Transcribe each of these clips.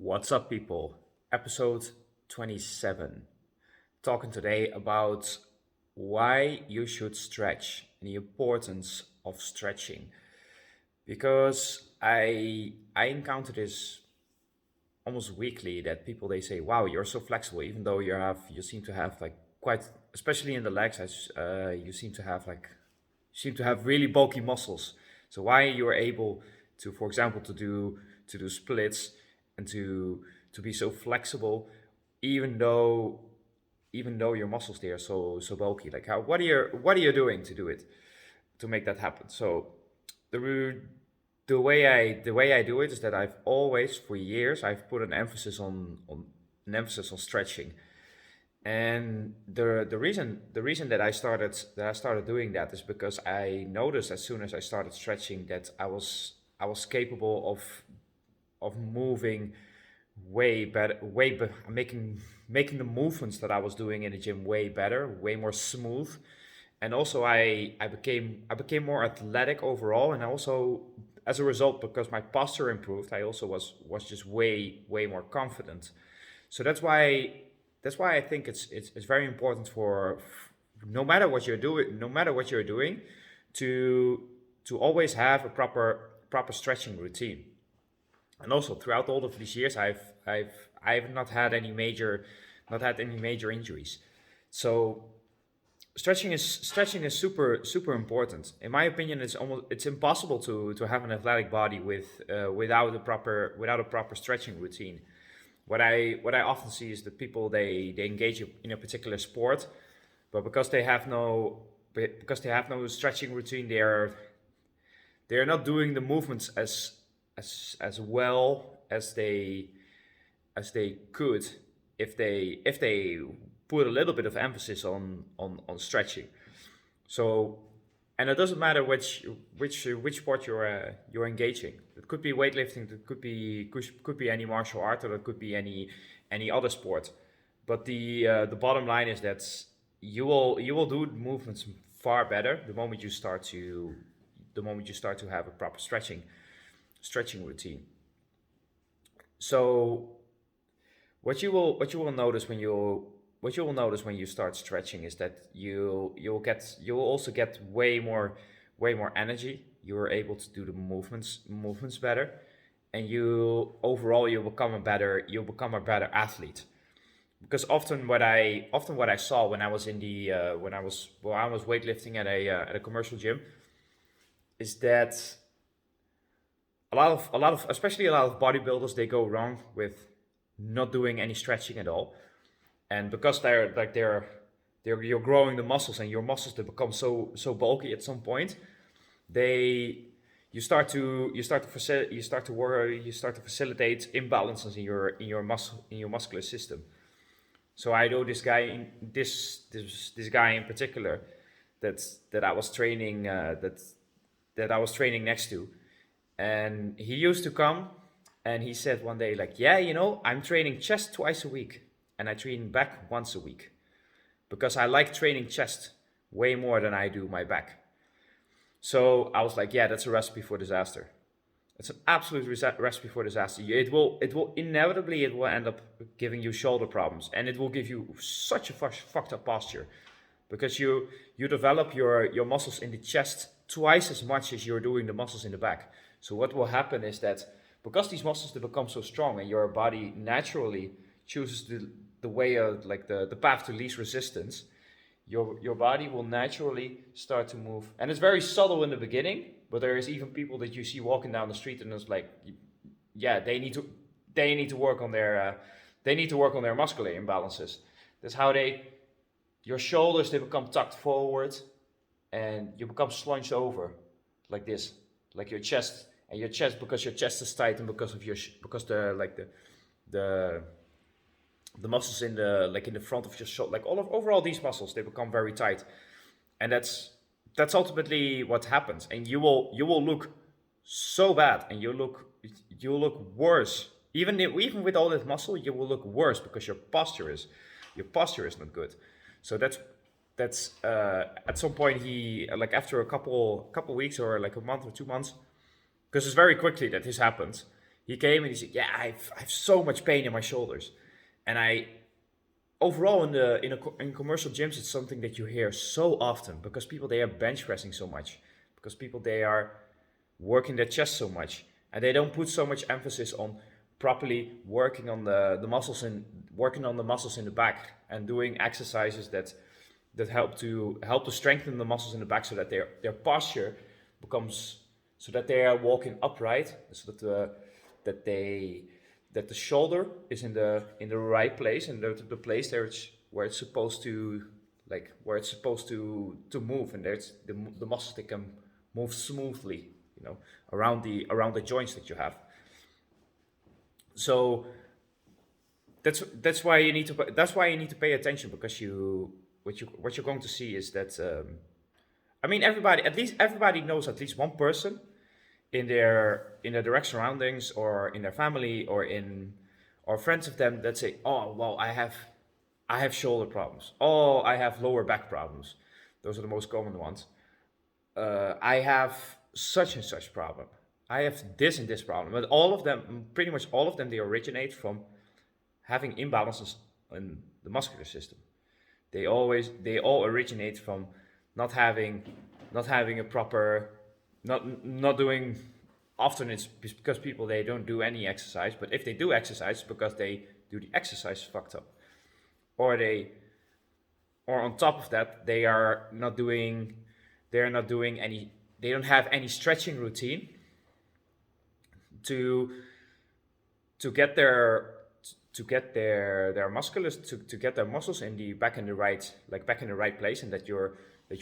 What's up, people? Episode 27. Talking today about why you should stretch and the importance of stretching. Because I encounter this almost weekly that people they say, "Wow, you're so flexible," even though you seem to have like quite, especially in the legs, you seem to have really bulky muscles. So why you are able to, for example, to do splits and to be so flexible, even though your muscles they are so bulky. Like how what are you doing to do it to make that happen? So the the way I do it is that I've always for years I've put an emphasis on stretching. And the reason that I started doing that is because I noticed as soon as I started stretching that I was capable of moving way better, making the movements that I was doing in the gym way better, way more smooth. And also I became more athletic overall, and also as a result, because my posture improved, I also was just way more confident. So that's why I think it's very important for no matter what you're doing, to always have a proper stretching routine. And also throughout all of these years, I've not had any major injuries. So stretching is super important. In my opinion, it's impossible to have an athletic body without a proper stretching routine. What I often see is that people they engage in a particular sport, but because they have no stretching routine, they are not doing the movements as well as they could if they put a little bit of emphasis on stretching. So, and it doesn't matter which sport you're engaging. It could be weightlifting. It could be any martial art, or it could be any other sport. But the bottom line is that you will do movements far better the moment you start to have a proper stretching routine. So what you will notice when you start stretching is that you will also get way more energy. You are able to do the movements better, and you'll become a better athlete. Because often what I saw when I was in the when I was weightlifting at a commercial gym is that a lot of especially a lot of bodybuilders they go wrong with not doing any stretching at all. And because you're growing the muscles, and your muscles they become so bulky at some point, they you start to facilitate imbalances in your muscular system. So I know this guy in particular that that I was training that I was training next to, and he used to come, and he said one day, like, yeah, I'm training chest twice a week, and I train back once a week, because I like training chest way more than I do my back. So I was like, yeah, that's a recipe for disaster. It's an absolute recipe for disaster. It will end up giving you shoulder problems, and it will give you such a fucked up posture, because you develop your muscles in the chest twice as much as you're doing the muscles in the back. So what will happen is that, because these muscles they become so strong, and your body naturally chooses the way of, like, the path to least resistance, your body will naturally start to move. And it's very subtle in the beginning, but there is even people that you see walking down the street, and it's like, yeah, they need to work on their muscular imbalances. That's how your shoulders they become tucked forward, and you become slunched over like this, like your chest, because your chest is tight, and because the the muscles in the front of your shoulder, like overall these muscles they become very tight. And that's ultimately what happens, and you will look so bad, and you'll look worse. Even with all this muscle, you will look worse, because your posture is not good. So that's at some point, he, like, after a couple weeks, or like a month or 2 months, because it's very quickly that this happens, He came and he said, "Yeah, I have so much pain in my shoulders," and I overall in commercial gyms it's something that you hear so often because people they are bench pressing so much, because people they are working their chest so much, and they don't put so much emphasis on properly working on the muscles and working on the muscles in the back and doing exercises that help to strengthen the muscles in the back so that their posture becomes so that they are walking upright, so that they that the shoulder is in the right place and the place there where it's supposed to where it's supposed to move, and there's the muscles that can move smoothly, around the joints that you have. So that's why you need to pay attention, because what you're going to see is that I mean everybody knows at least one person in their direct surroundings or in their family or friends of them that say, oh well, I have shoulder problems, oh I have lower back problems. Those are the most common ones. I have such and such problem, I have this and this problem. But all of them, pretty much all of them, they originate from having imbalances in the muscular system. They all originate from not having not having a proper not doing. Often it's because people they don't do any exercise, but if they do exercise, it's because they do the exercise fucked up, or they or on top of that they are not doing any, they don't have any stretching routine to to get their their musculars to get their muscles in the back in the right, back in the right place, and that your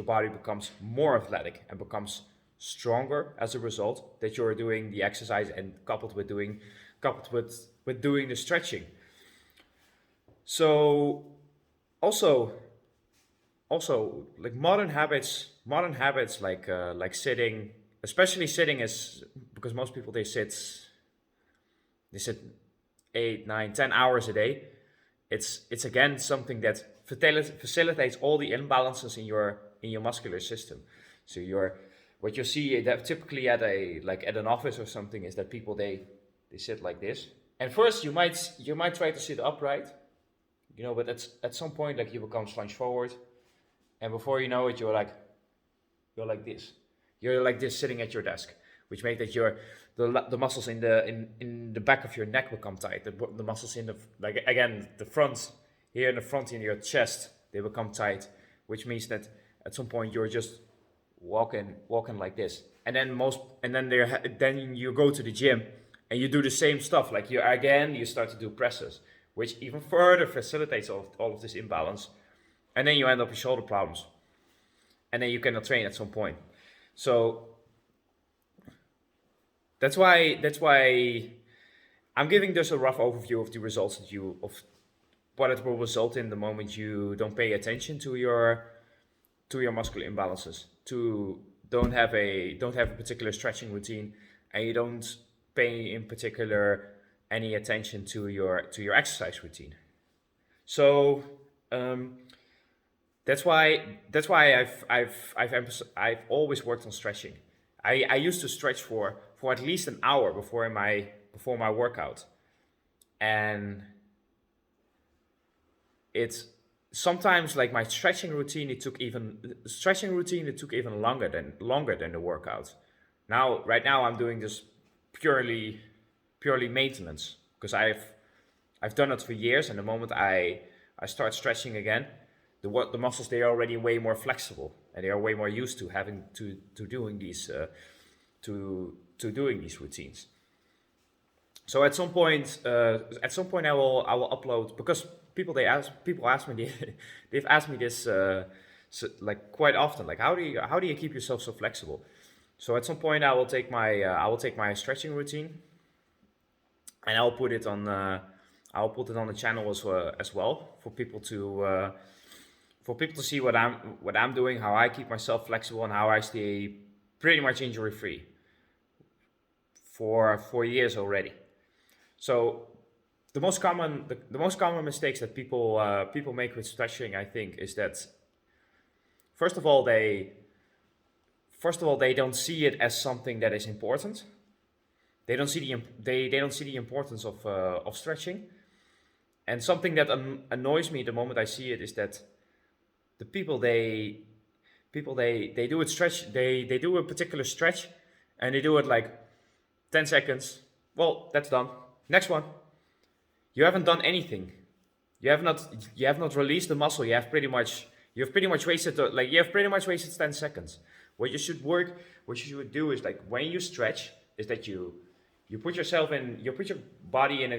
body becomes more athletic and becomes stronger as a result, that you're doing the exercise and coupled with doing the stretching. So also like modern habits like sitting, especially sitting, is because most people they sit 8, 9, 10 hours a day. It's again something that facilitates all the imbalances in your muscular system. So what you see that typically at an office or something is that people they sit like this. And first you might try to sit upright, but at some point like you become slunched forward, and before you know it you're like this. You're like this sitting at your desk, which makes that the muscles in the back of your neck become tight. The muscles in the, like again, the front here in the front in your chest, they become tight, which means that at some point you're just walking like this. And then you go to the gym and you do the same stuff. Like you start to do presses, which even further facilitates all of this imbalance. And then you end up with shoulder problems. And then you cannot train at some point. So that's why I'm giving just a rough overview of the results of what it will result in the moment you don't pay attention to your muscular imbalances, to don't have a particular stretching routine, and you don't pay in particular any attention to your exercise routine. So that's why I've always worked on stretching. I used to stretch for at least an hour before my workout, and it's sometimes like my stretching routine it took even longer than the workout. Right now I'm doing this purely maintenance, because I've done it for years, and the moment I start stretching again, the muscles they are already way more flexible, and they are way more used to having to doing these to doing these routines. So at some point I will upload, because people ask me they've asked me this like quite often, like how do you keep yourself so flexible? So at some point I will take my stretching routine, and I'll put it on the channel as well for people to see what I'm doing, how I keep myself flexible, and how I stay pretty much injury free for 4 years already. So the most common mistakes that people make with stretching, I think, is that first of all they don't see it as something that is important. they don't see the importance of stretching. And something that annoys me the moment I see it is that the people they do it stretch they do a particular stretch, and they do it like 10 seconds. Well, that's done. Next one. You haven't done anything. You have not released the muscle. You've pretty much wasted you have pretty much wasted 10 seconds. What you should do is like when you stretch is that you put yourself in you put your body in a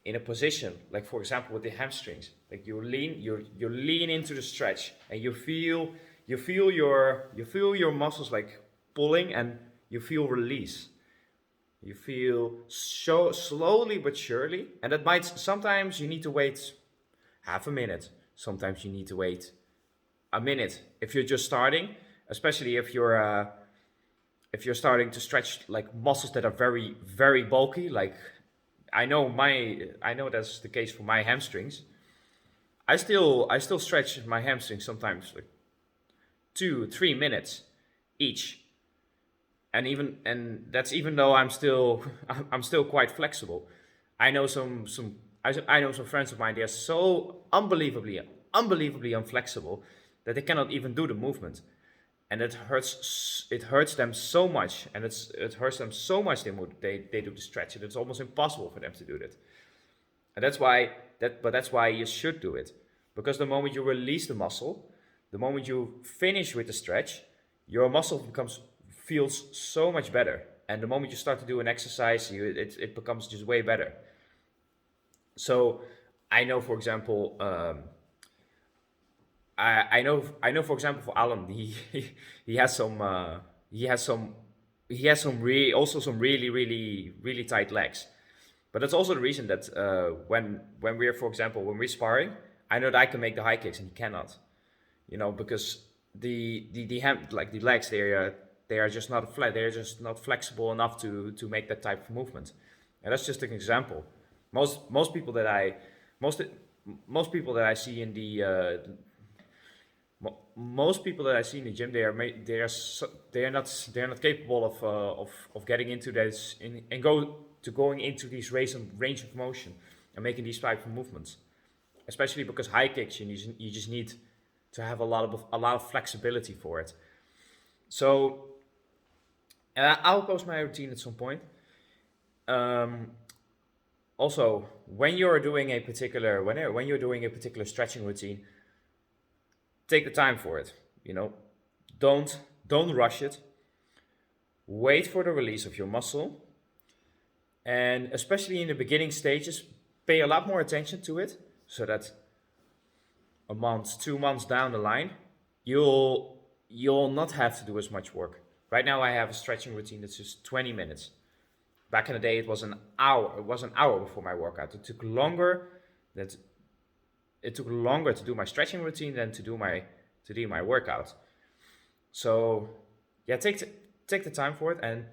in a position, like for example with the hamstrings, like you lean into the stretch, and you feel your muscles like pulling, and you feel release. You feel so slowly but surely, and that might sometimes you need to wait half a minute. Sometimes you need to wait a minute if you're just starting, especially if you're starting to stretch like muscles that are very bulky. Like I know that's the case for my hamstrings. I still stretch my hamstrings sometimes like 2 3 minutes each, and that's even though I'm still I'm still quite flexible. I know I know some friends of mine. They are so unbelievably unflexible that they cannot even do the movement, and it hurts them so much, and it hurts them so much they do the stretch, and it's almost impossible for them to do that. And that's why you should do it, because the moment you release the muscle, the moment you finish with the stretch, your muscle becomes feels so much better, and the moment you start to do an exercise, it becomes just way better. So I know, for example, I know, for example, for Alan, he has some he has some also some really tight legs. But that's also the reason that when we're, for example, when we're sparring, I know that I can make the high kicks and he cannot. You know, because the legs, they are just not flat. They're just not flexible enough to make that type of movement. And that's just an example. Most people that most most people that I see in the most people that I see in the gym, they are not capable of getting into this and going into these range of motion and making these type of movements. Especially because high kicks, you just need to have a lot of flexibility for it. So I'll post my routine at some point. Um, Also, when you're doing a particular stretching routine, take the time for it. You know, don't rush it. Wait for the release of your muscle, and especially in the beginning stages, pay a lot more attention to it, so that a month, 2 months down the line, you'll not have to do as much work. Right now, I have a stretching routine that's just 20 minutes. Back in the day, it was an hour. It was an hour before my workout. That it took longer to do my stretching routine than to do my workout. So yeah, take the time for it, and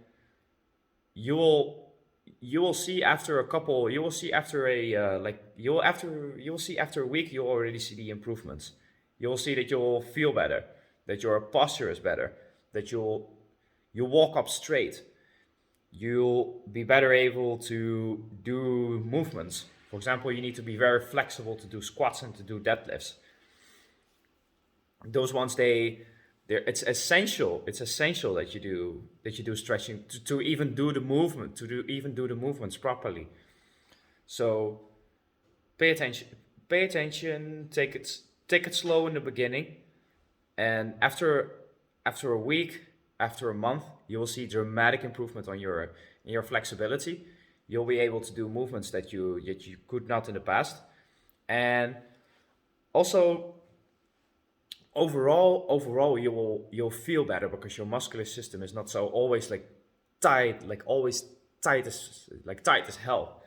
you will you will see after a couple. You will see after a you will see after a week. You'll already see the improvements. You'll see that you'll feel better, that your posture is better, that you walk up straight. You'll be better able to do movements. For example, you need to be very flexible to do squats and to do deadlifts. Those ones it's essential. It's essential that you do stretching to even do the movement to do even do the movements properly. So pay attention. Pay attention. Take it slow in the beginning, and after a week, after a month, you will see dramatic improvement on your flexibility. You'll be able to do movements that you could not in the past, and also overall you'll feel better because your muscular system is not so always like always tight as hell.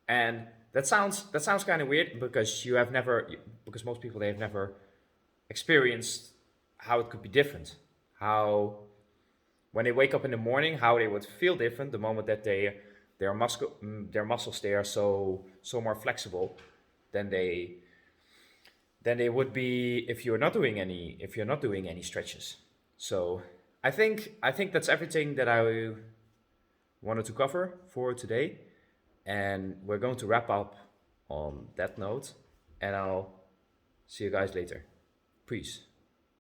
And that sounds kind of weird because because most people, they have never experienced how it could be different. How when they wake up in the morning, how they would feel different the moment that their muscles, they are so more flexible than they would be if you're not doing any stretches. So I think that's everything that I wanted to cover for today, and we're going to wrap up on that note. And I'll see you guys later. Peace.